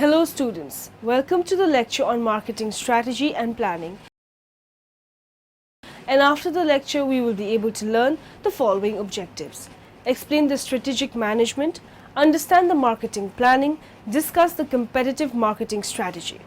Hello students, welcome to the lecture on marketing strategy and planning. And after the lecture we will be able to learn the following objectives. Explain the strategic management, understand the marketing planning, discuss the competitive marketing strategy.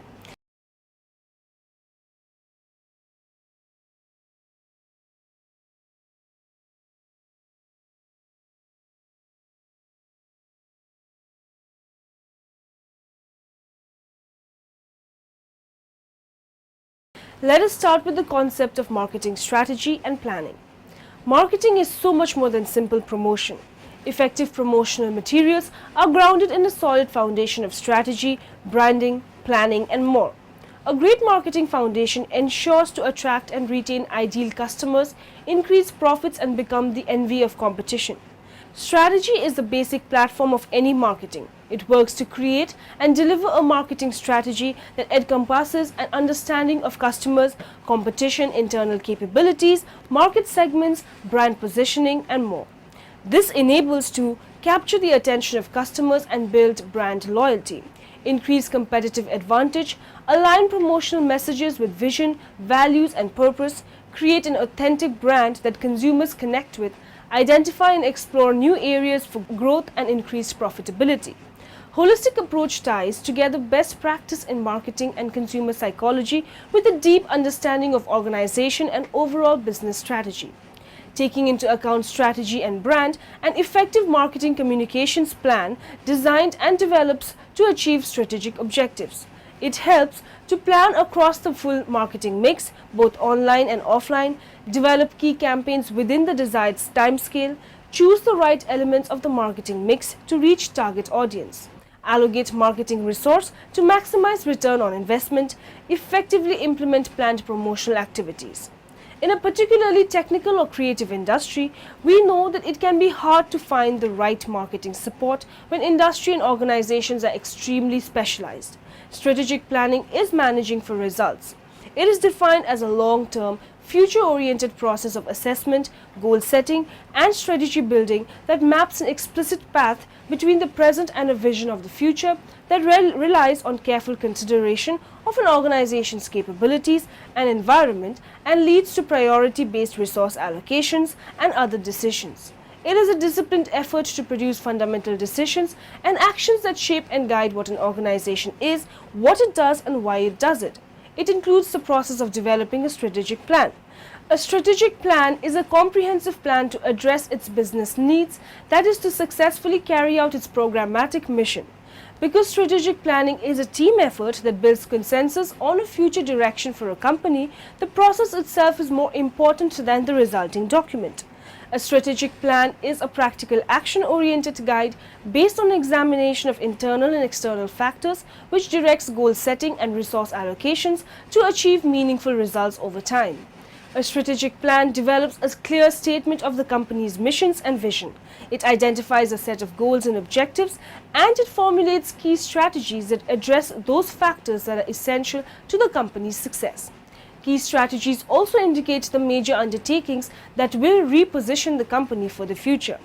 Let us start with the concept of marketing strategy and planning. Marketing is so much more than simple promotion. Effective promotional materials are grounded in a solid foundation of strategy, branding, planning, and more. A great marketing foundation ensures to attract and retain ideal customers, increase profits, and become the envy of competition. Strategy is the basic platform of any marketing. It works to create and deliver a marketing strategy that encompasses an understanding of customers, competition, internal capabilities, market segments, brand positioning, and more. This enables to capture the attention of customers and build brand loyalty, increase competitive advantage, align promotional messages with vision, values, and purpose, create an authentic brand that consumers connect with, identify and explore new areas for growth and increased profitability. Holistic approach ties together best practice in marketing and consumer psychology with a deep understanding of organization and overall business strategy. Taking into account strategy and brand, an effective marketing communications plan designed and develops to achieve strategic objectives. It helps to plan across the full marketing mix, both online and offline, develop key campaigns within the desired timescale, choose the right elements of the marketing mix to reach target audience, allocate marketing resource to maximize return on investment, effectively implement planned promotional activities. In a particularly technical or creative industry, we know that it can be hard to find the right marketing support when industry and organizations are extremely specialized. Strategic planning is managing for results. It is defined as a long-term, future-oriented process of assessment, goal setting, and strategy building that maps an explicit path between the present and a vision of the future that relies on careful consideration of an organization's capabilities and environment and leads to priority-based resource allocations and other decisions. It is a disciplined effort to produce fundamental decisions and actions that shape and guide what an organization is, what it does, and why it does it. It includes the process of developing a strategic plan. A strategic plan is a comprehensive plan to address its business needs, that is to successfully carry out its programmatic mission. Because strategic planning is a team effort that builds consensus on a future direction for a company, the process itself is more important than the resulting document. A strategic plan is a practical action-oriented guide based on examination of internal and external factors which directs goal setting and resource allocations to achieve meaningful results over time. A strategic plan develops a clear statement of the company's missions and vision. It identifies a set of goals and objectives, and it formulates key strategies that address those factors that are essential to the company's success. Key strategies also indicate the major undertakings that will reposition the company for the future.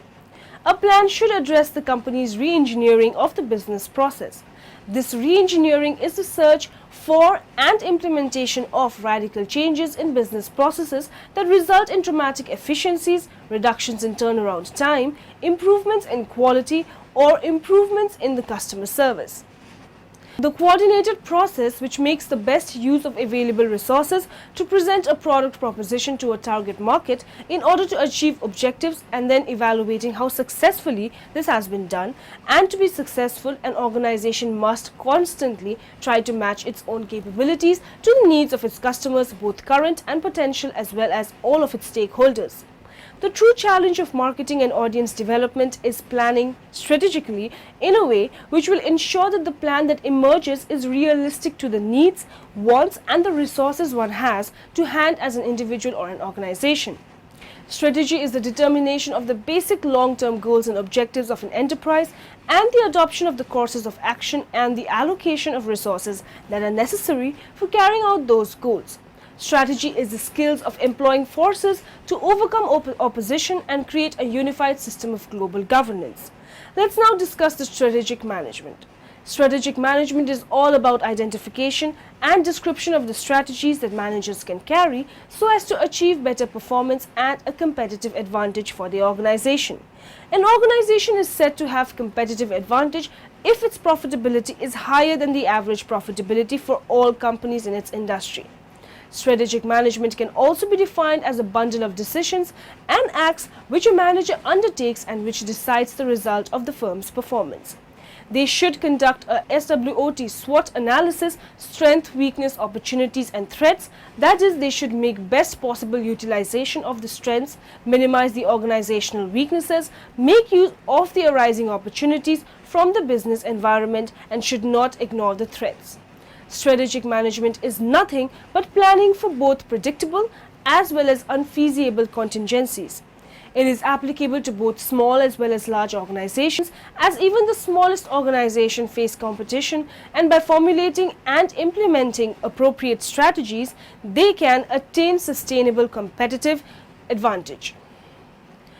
A plan should address the company's re-engineering of the business process. This re-engineering is the search for and implementation of radical changes in business processes that result in dramatic efficiencies, reductions in turnaround time, improvements in quality, or improvements in the customer service. The coordinated process which makes the best use of available resources to present a product proposition to a target market in order to achieve objectives and then evaluating how successfully this has been done. And to be successful, an organization must constantly try to match its own capabilities to the needs of its customers, both current and potential, as well as all of its stakeholders. The true challenge of marketing and audience development is planning strategically in a way which will ensure that the plan that emerges is realistic to the needs, wants, and the resources one has to hand as an individual or an organization. Strategy is the determination of the basic long-term goals and objectives of an enterprise and the adoption of the courses of action and the allocation of resources that are necessary for carrying out those goals. Strategy is the skills of employing forces to overcome opposition and create a unified system of global governance. Let's now discuss the strategic management. Strategic management is all about identification and description of the strategies that managers can carry so as to achieve better performance and a competitive advantage for the organization. An organization is said to have competitive advantage if its profitability is higher than the average profitability for all companies in its industry. Strategic management can also be defined as a bundle of decisions and acts which a manager undertakes and which decides the result of the firm's performance. They should conduct a SWOT SWOT analysis, strength, weakness, opportunities and threats. That is, they should make best possible utilization of the strengths, minimize the organizational weaknesses, make use of the arising opportunities from the business environment and should not ignore the threats. Strategic management is nothing but planning for both predictable as well as unfeasible contingencies. It is applicable to both small as well as large organizations, as even the smallest organization face competition, and by formulating and implementing appropriate strategies, they can attain sustainable competitive advantage.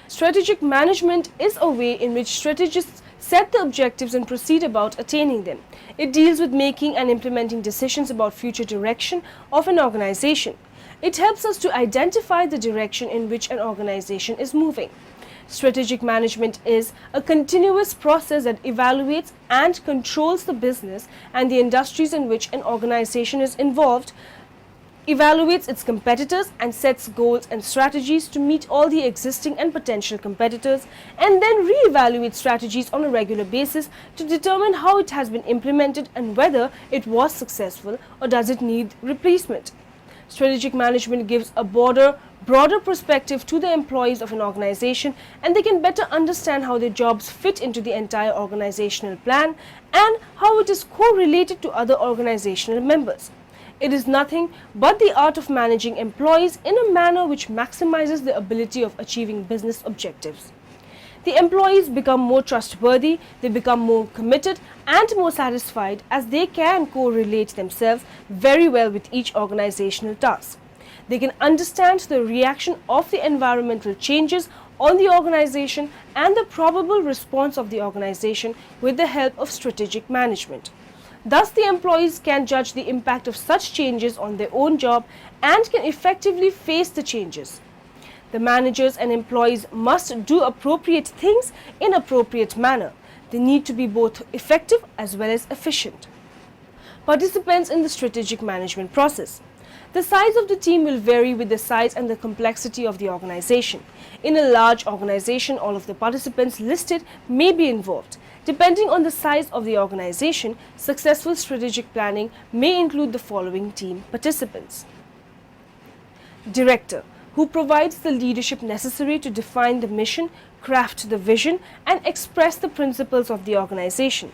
Strategic management is a way in which strategists set the objectives and proceed about attaining them. It deals with making and implementing decisions about future direction of an organization. It helps us to identify the direction in which an organization is moving. Strategic management is a continuous process that evaluates and controls the business and the industries in which an organization is involved, evaluates its competitors and sets goals and strategies to meet all the existing and potential competitors, and then re-evaluates strategies on a regular basis to determine how it has been implemented and whether it was successful or does it need replacement. Strategic management gives a broader perspective to the employees of an organization, and they can better understand how their jobs fit into the entire organizational plan and how it is correlated to other organizational members. It is nothing but the art of managing employees in a manner which maximizes the ability of achieving business objectives. The employees become more trustworthy, they become more committed and more satisfied as they can correlate themselves very well with each organizational task. They can understand the reaction of the environmental changes on the organization and the probable response of the organization with the help of strategic management. Thus, the employees can judge the impact of such changes on their own job and can effectively face the changes. The managers and employees must do appropriate things in appropriate manner. They need to be both effective as well as efficient. Participants in the strategic management process. The size of the team will vary with the size and the complexity of the organization. In a large organization, all of the participants listed may be involved. Depending on the size of the organization, successful strategic planning may include the following team participants. Director, who provides the leadership necessary to define the mission, craft the vision, and express the principles of the organization.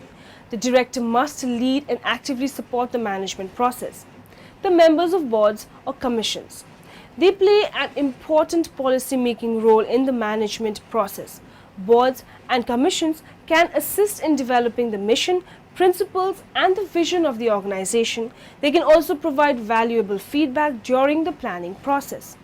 The director must lead and actively support the management process. The members of boards or commissions. They play an important policy-making role in the management process. Boards and commissions can assist in developing the mission, principles, and the vision of the organization. They can also provide valuable feedback during the planning process.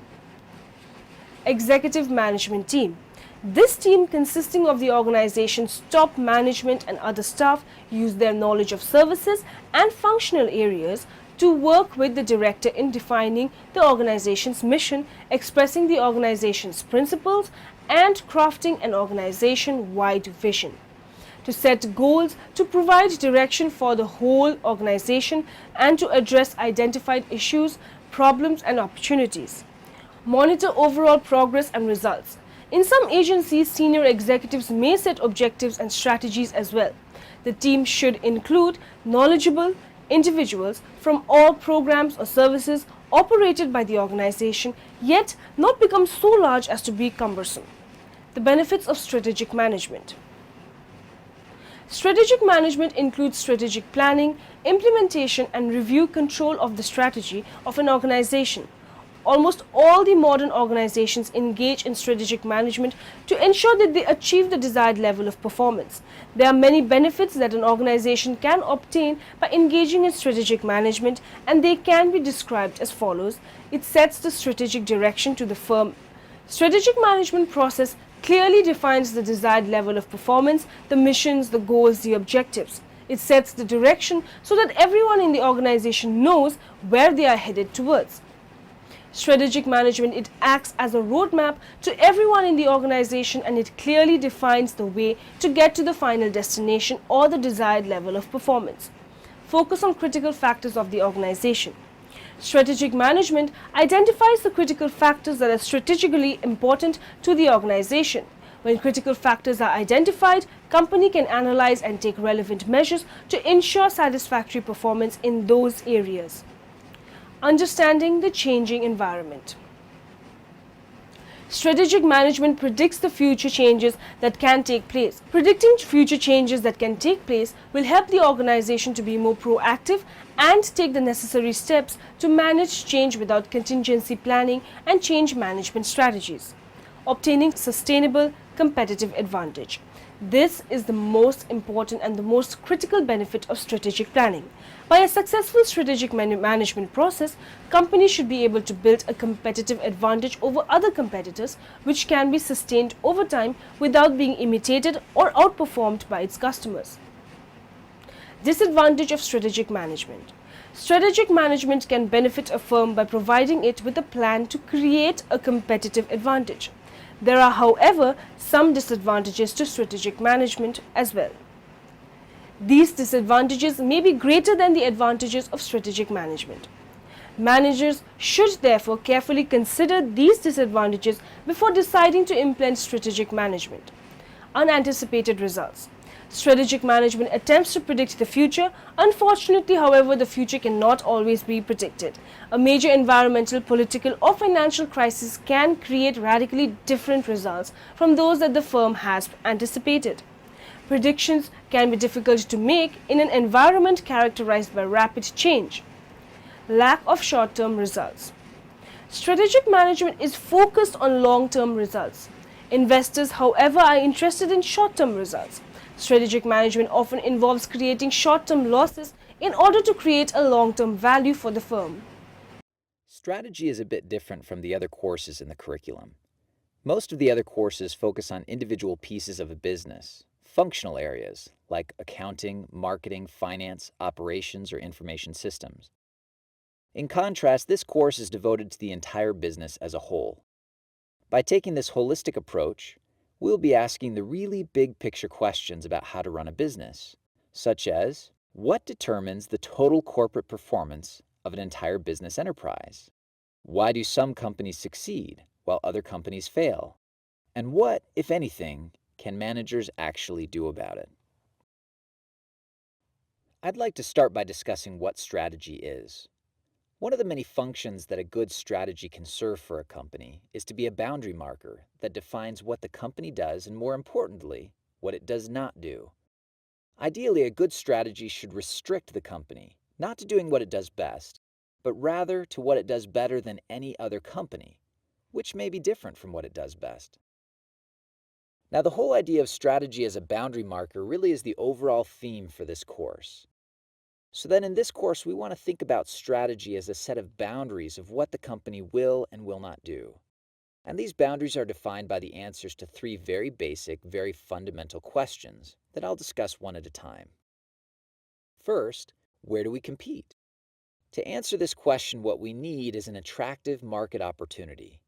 Executive management team. This team, consisting of the organization's top management and other staff, use their knowledge of services and functional areas to work with the director in defining the organization's mission, expressing the organization's principles, and crafting an organization-wide vision. To set goals, to provide direction for the whole organization, and to address identified issues, problems, and opportunities. Monitor overall progress and results. In some agencies, senior executives may set objectives and strategies as well. The team should include knowledgeable individuals from all programs or services operated by the organization, yet not become so large as to be cumbersome. The benefits of strategic management. Strategic management includes strategic planning, implementation, and review control of the strategy of an organization. Almost all the modern organizations engage in strategic management to ensure that they achieve the desired level of performance. There are many benefits that an organization can obtain by engaging in strategic management, and they can be described as follows. It sets the strategic direction to the firm. Strategic management process clearly defines the desired level of performance, the missions, the goals, the objectives. It sets the direction so that everyone in the organization knows where they are headed towards. Strategic management, it acts as a roadmap to everyone in the organization, and it clearly defines the way to get to the final destination or the desired level of performance. Focus on critical factors of the organization. Strategic management identifies the critical factors that are strategically important to the organization. When critical factors are identified, company can analyze and take relevant measures to ensure satisfactory performance in those areas. Understanding the changing environment. Strategic management predicts the future changes that can take place. Predicting future changes that can take place will help the organization to be more proactive and take the necessary steps to manage change without contingency planning and change management strategies. Obtaining sustainable competitive advantage. This is the most important and the most critical benefit of strategic planning. By a successful strategic management process, companies should be able to build a competitive advantage over other competitors, which can be sustained over time without being imitated or outperformed by its customers. Disadvantage of strategic management. Strategic management can benefit a firm by providing it with a plan to create a competitive advantage. There are, however, some disadvantages to strategic management as well. These disadvantages may be greater than the advantages of strategic management. Managers should therefore carefully consider these disadvantages before deciding to implement strategic management. Unanticipated results. Strategic management attempts to predict the future. Unfortunately, however, the future cannot always be predicted. A major environmental, political, or financial crisis can create radically different results from those that the firm has anticipated. Predictions can be difficult to make in an environment characterized by rapid change. Lack of short-term results. Strategic management is focused on long-term results. Investors, however, are interested in short-term results. Strategic management often involves creating short-term losses in order to create a long-term value for the firm. Strategy is a bit different from the other courses in the curriculum. Most of the other courses focus on individual pieces of a business, functional areas like accounting, marketing, finance, operations, or information systems. In contrast, this course is devoted to the entire business as a whole. By taking this holistic approach, we'll be asking the really big picture questions about how to run a business, such as what determines the total corporate performance of an entire business enterprise? Why do some companies succeed while other companies fail? And what, if anything, can managers actually do about it? I'd like to start by discussing what strategy is. One of the many functions that a good strategy can serve for a company is to be a boundary marker that defines what the company does and, more importantly, what it does not do. Ideally, a good strategy should restrict the company, not to doing what it does best, but rather to what it does better than any other company, which may be different from what it does best. Now, the whole idea of strategy as a boundary marker really is the overall theme for this course. So then in this course, we want to think about strategy as a set of boundaries of what the company will and will not do. And these boundaries are defined by the answers to three very basic, very fundamental questions that I'll discuss one at a time. First, where do we compete? To answer this question, what we need is an attractive market opportunity.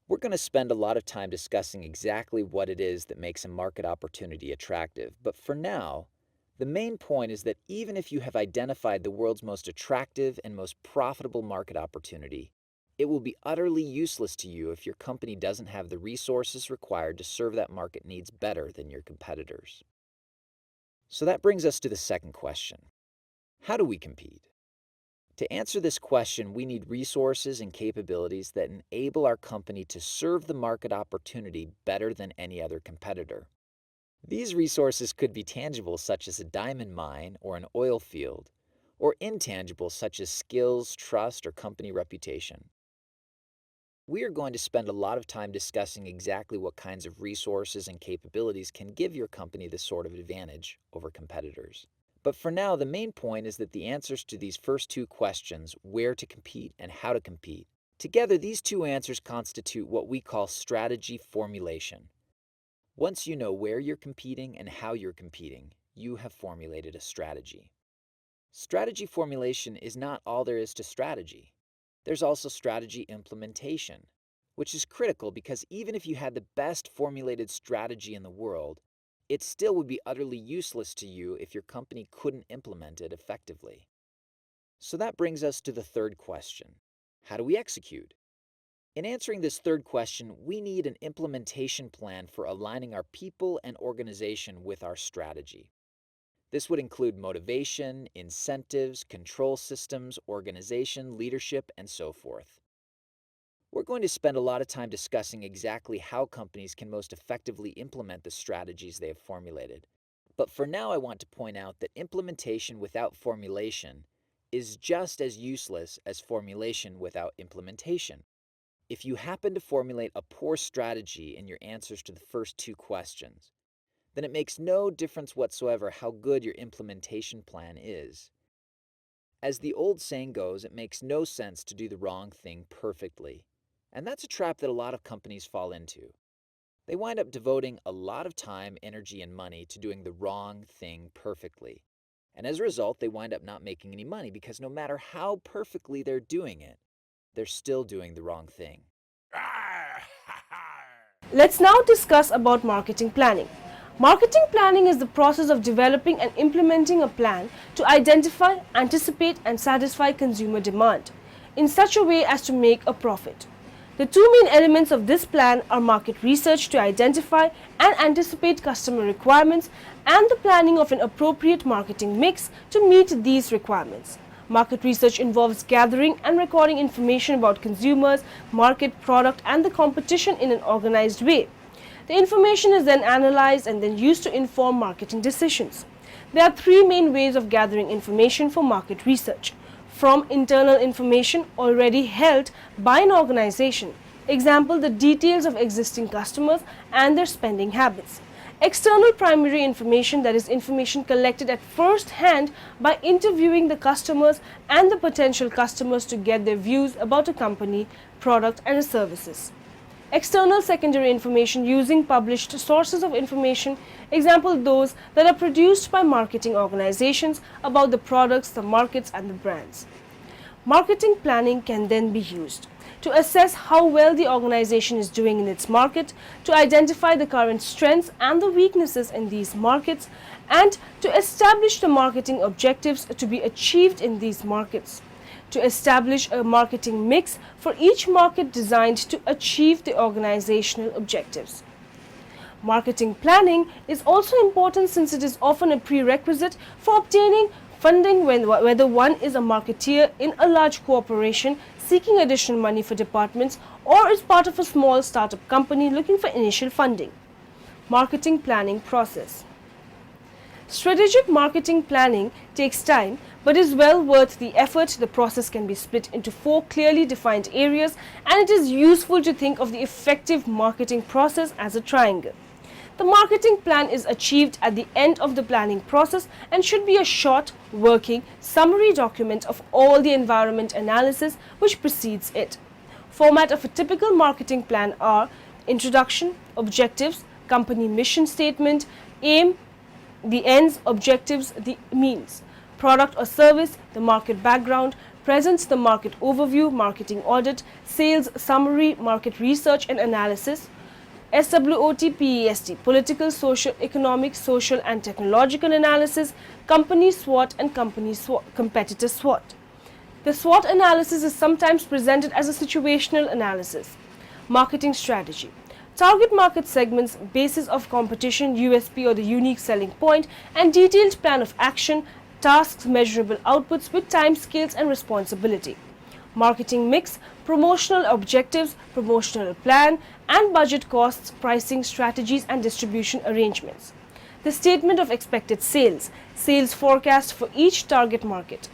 We're going to spend a lot of time discussing exactly what it is that makes a market opportunity attractive, but for now, the main point is that even if you have identified the world's most attractive and most profitable market opportunity, it will be utterly useless to you if your company doesn't have the resources required to serve that market needs better than your competitors. So that brings us to the second question. How do we compete? To answer this question, we need resources and capabilities that enable our company to serve the market opportunity better than any other competitor. These resources could be tangible, such as a diamond mine or an oil field, or intangible, such as skills, trust, or company reputation. We are going to spend a lot of time discussing exactly what kinds of resources and capabilities can give your company this sort of advantage over competitors. But for now, the main point is that the answers to these first two questions, where to compete and how to compete, together these two answers constitute what we call strategy formulation. Once you know where you're competing and how you're competing, you have formulated a strategy. Strategy formulation is not all there is to strategy. There's also strategy implementation, which is critical because even if you had the best formulated strategy in the world, it still would be utterly useless to you if your company couldn't implement it effectively. So that brings us to the third question. How do we execute? In answering this third question, we need an implementation plan for aligning our people and organization with our strategy. This would include motivation, incentives, control systems, organization, leadership, and so forth. We're going to spend a lot of time discussing exactly how companies can most effectively implement the strategies they have formulated. But for now, I want to point out that implementation without formulation is just as useless as formulation without implementation. If you happen to formulate a poor strategy in your answers to the first two questions, then it makes no difference whatsoever how good your implementation plan is. As the old saying goes, it makes no sense to do the wrong thing perfectly. And that's a trap that a lot of companies fall into. They wind up devoting a lot of time, energy, and money to doing the wrong thing perfectly. And as a result, they wind up not making any money because no matter how perfectly they're doing it, they're still doing the wrong thing. Let's now discuss about marketing planning. Marketing planning is the process of developing and implementing a plan to identify, anticipate, and satisfy consumer demand in such a way as to make a profit. The two main elements of this plan are market research to identify and anticipate customer requirements and the planning of an appropriate marketing mix to meet these requirements. Market research involves gathering and recording information about consumers, market, product, and the competition in an organized way. The information is then analyzed and then used to inform marketing decisions. There are three main ways of gathering information for market research. From internal information already held by an organization, example the details of existing customers and their spending habits. External primary information, that is information collected at first hand by interviewing the customers and the potential customers to get their views about a company, product and services. External secondary information using published sources of information, example those that are produced by marketing organizations about the products, the markets and the brands. Marketing planning can then be used to assess how well the organization is doing in its market, to identify the current strengths and the weaknesses in these markets, and to establish the marketing objectives to be achieved in these markets. To establish a marketing mix for each market designed to achieve the organizational objectives. Marketing planning is also important since it is often a prerequisite for obtaining funding whether one is a marketeer in a large corporation seeking additional money for departments or is part of a small startup company looking for initial funding. Marketing planning process. Strategic marketing planning takes time but is well worth the effort. The process can be split into 4 clearly defined areas and it is useful to think of the effective marketing process as a triangle. The marketing plan is achieved at the end of the planning process and should be a short, working, summary document of all the environment analysis which precedes it. Format of a typical marketing plan are introduction, objectives, company mission statement, aim, the ends, objectives, the means, product or service, the market background, presents, the market overview, marketing audit, sales summary, market research and analysis, SWOT, PEST, political, social, economic, social and technological analysis, company SWOT and competitor SWOT. The SWOT analysis is sometimes presented as a situational analysis. Marketing strategy. Target market segments, basis of competition, USP or the unique selling point, and detailed plan of action, tasks, measurable outputs with time scales and responsibility. Marketing mix, promotional objectives, promotional plan, and budget costs, pricing strategies and distribution arrangements. The statement of expected sales, sales forecast for each target market.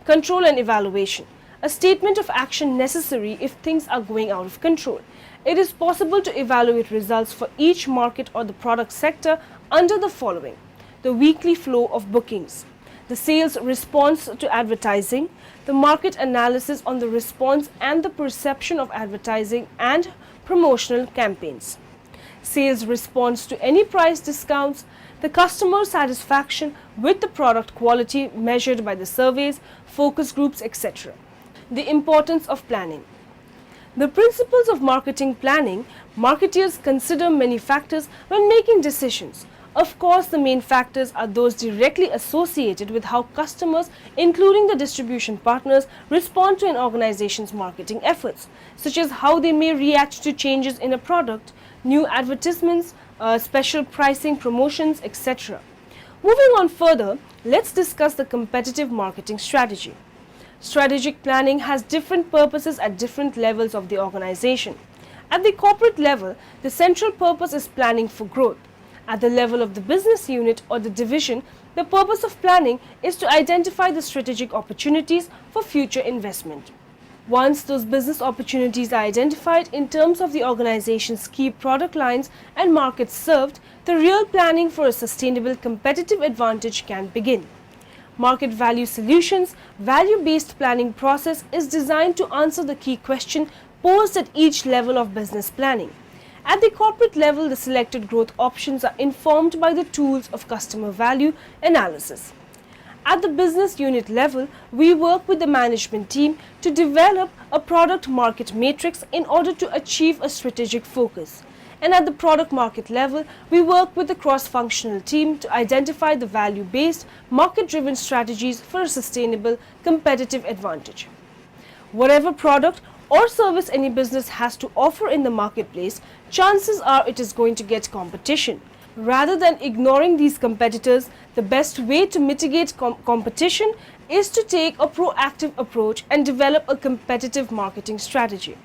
Control and evaluation, a statement of action necessary if things are going out of control. It is possible to evaluate results for each market or the product sector under the following: the weekly flow of bookings, the sales response to advertising, the market analysis on the response and the perception of advertising and promotional campaigns. sales response to any price discounts, the customer satisfaction with the product quality measured by the surveys, focus groups, etc. The importance of planning. The principles of marketing planning, marketers consider many factors when making decisions. Of course, the main factors are those directly associated with how customers, including the distribution partners, respond to an organization's marketing efforts, such as how they may react to changes in a product, new advertisements, special pricing, promotions, etc. Moving on further, let's discuss the competitive marketing strategy. Strategic planning has different purposes at different levels of the organization. At the corporate level, the central purpose is planning for growth. At the level of the business unit or the division, the purpose of planning is to identify the strategic opportunities for future investment. Once those business opportunities are identified in terms of the organization's key product lines and markets served, the real planning for a sustainable competitive advantage can begin. Market value solutions, value-based planning process is designed to answer the key question posed at each level of business planning. At the corporate level, the selected growth options are informed by the tools of customer value analysis. At the business unit level, we work with the management team to develop a product market matrix in order to achieve a strategic focus. And at the product market level, we work with the cross-functional team to identify the value-based, market-driven strategies for a sustainable competitive advantage. Whatever product or service any business has to offer in the marketplace, chances are it is going to get competition. Rather than ignoring these competitors, the best way to mitigate competition is to take a proactive approach and develop a competitive marketing strategy.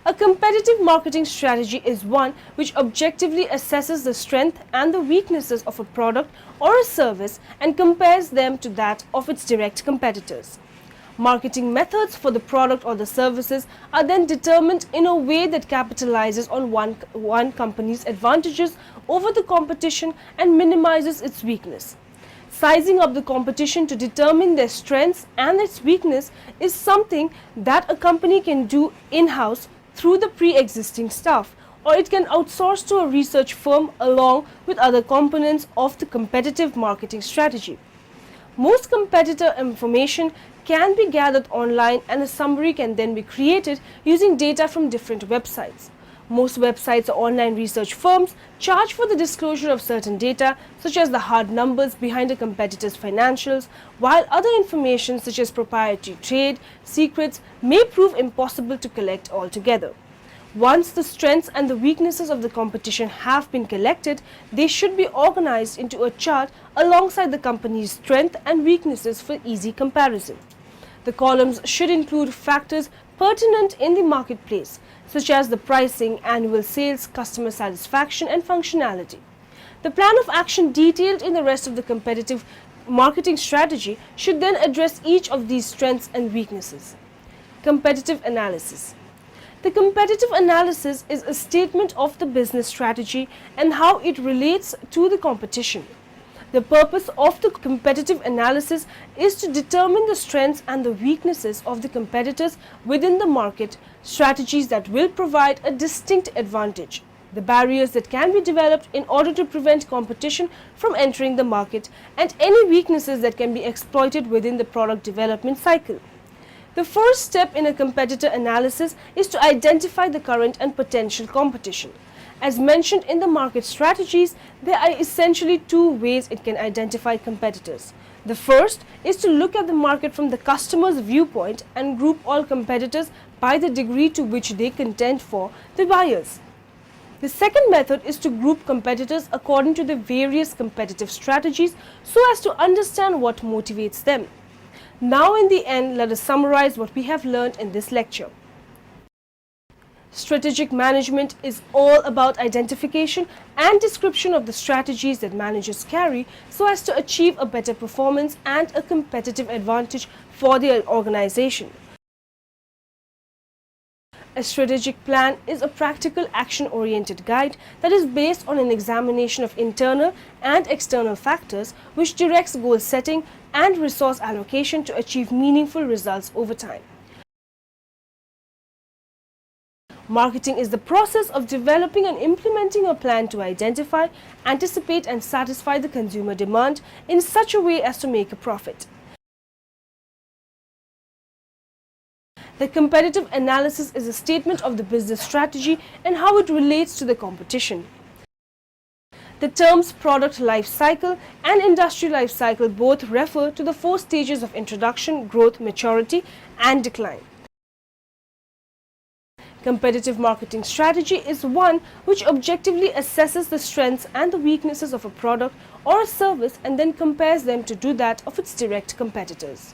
A competitive marketing strategy is one which objectively assesses the strength and the weaknesses of a product or a service and compares them to that of its direct competitors. Marketing methods for the product or the services are then determined in a way that capitalizes on one company's advantages over the competition and minimizes its weakness. Sizing up the competition to determine their strengths and its weakness is something that a company can do in-house through the pre-existing staff, or it can outsource to a research firm along with other components of the competitive marketing strategy. Most competitor information can be gathered online and a summary can then be created using data from different websites. Most websites or online research firms charge for the disclosure of certain data, such as the hard numbers behind a competitor's financials, while other information such as proprietary trade secrets may prove impossible to collect altogether. Once the strengths and the weaknesses of the competition have been collected, they should be organized into a chart alongside the company's strength and weaknesses for easy comparison. The columns should include factors pertinent in the marketplace, such as the pricing, annual sales, customer satisfaction, and functionality. The plan of action detailed in the rest of the competitive marketing strategy should then address each of these strengths and weaknesses. Competitive analysis. The competitive analysis is a statement of the business strategy and how it relates to the competition. The purpose of the competitive analysis is to determine the strengths and the weaknesses of the competitors within the market, strategies that will provide a distinct advantage, the barriers that can be developed in order to prevent competition from entering the market, and any weaknesses that can be exploited within the product development cycle. The first step in a competitor analysis is to identify the current and potential competition. As mentioned in the market strategies, there are essentially two ways it can identify competitors. The first is to look at the market from the customer's viewpoint and group all competitors by the degree to which they contend for the buyers. The second method is to group competitors according to the various competitive strategies so as to understand what motivates them. Now in the end, let us summarize what we have learned in this lecture. Strategic management is all about identification and description of the strategies that managers carry so as to achieve a better performance and a competitive advantage for their organization. A strategic plan is a practical action-oriented guide that is based on an examination of internal and external factors which directs goal setting and resource allocation to achieve meaningful results over time. Marketing is the process of developing and implementing a plan to identify, anticipate and satisfy the consumer demand in such a way as to make a profit. The competitive analysis is a statement of the business strategy and how it relates to the competition. The terms product life cycle and industry life cycle both refer to the 4 stages of introduction, growth, maturity and decline. Competitive marketing strategy is one which objectively assesses the strengths and the weaknesses of a product or a service and then compares them to do that of its direct competitors.